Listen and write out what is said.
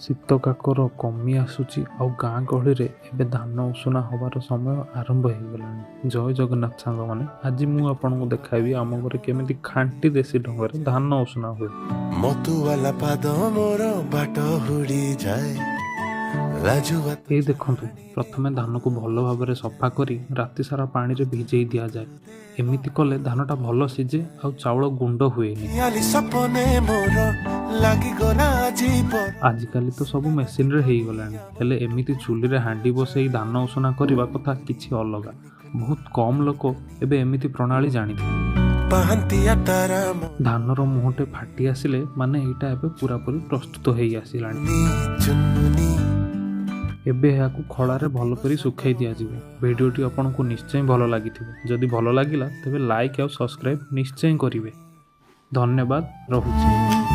ଶୀତ କାକର କମି ଆସୁଛି ଆଉ ଗାଁ ଗହଳିରେ ଏବେ ଧାନ ଉଷୁନା ହେବାର ସମୟ ଆରମ୍ଭ ହେଇଗଲାଣି। ଜୟ ଜଗନ୍ନାଥ ସାଙ୍ଗମାନେ, ଆଜି ମୁଁ ଆପଣଙ୍କୁ ଦେଖାଇବି ଆମ ଘରେ କେମିତି ଖାଣ୍ଟି ଦେଶୀ ଢଙ୍ଗରେ ଧାନ ଉଷୁନା ହୁଏ। ମତୁଆଲା ପାଦ ମୋର ବାଟ ହୁଡ଼ି ଯାଏ ଲାଜୁଆ। ଏଇ ଦେଖନ୍ତୁ, ପ୍ରଥମେ ଧାନକୁ ଭଲ ଭାବରେ ସଫା କରି ରାତି ସାରା ପାଣିରେ ଭିଜେଇ ଦିଆଯାଏ। ଏମିତି କଲେ ଧାନଟା ଭଲ ସିଝେ ଆଉ ଚାଉଳ ଗୁଣ୍ଡ ହୁଏନି। ସପନେ ମୋର ଲାଗିଗଲା ଜୀବ। ଆଜିକାଲି ତ ସବୁ ମେସିନରେ ହେଇଗଲାଣି, ହେଲେ ଏମିତି ଚୁଲିରେ ହାଣ୍ଡି ବସେଇ ଧାନ ଉଷୁନା କରିବା କଥା କିଛି ଅଲଗା। ବହୁତ କମ୍ ଲୋକ ଏବେ ଏମିତି ପ୍ରଣାଳୀ ଜାଣିଥିଲେ। ପାହାନ୍ତିଆ ତାରା ଧାନର ମୁହଁଟେ ଫାଟି ଆସିଲେ ମାନେ ଏଇଟା ଏବେ ପୁରାପୁରି ପ୍ରସ୍ତୁତ ହେଇ ଆସିଲାଣି। ଚୁନି ଏବେ ଏହାକୁ ଖଳାରେ ଭଲ କରି ଶୁଖାଇ ଦିଆଯିବ। ଭିଡ଼ିଓଟି ଆପଣଙ୍କୁ ନିଶ୍ଚୟ ଭଲ ଲାଗିଥିବ। ଯଦି ଭଲ ଲାଗିଲା ତେବେ ଲାଇକ୍ ଆଉ ସବସ୍କ୍ରାଇବ୍ ନିଶ୍ଚୟ କରିବେ। ଧନ୍ୟବାଦ, ରହୁଛି।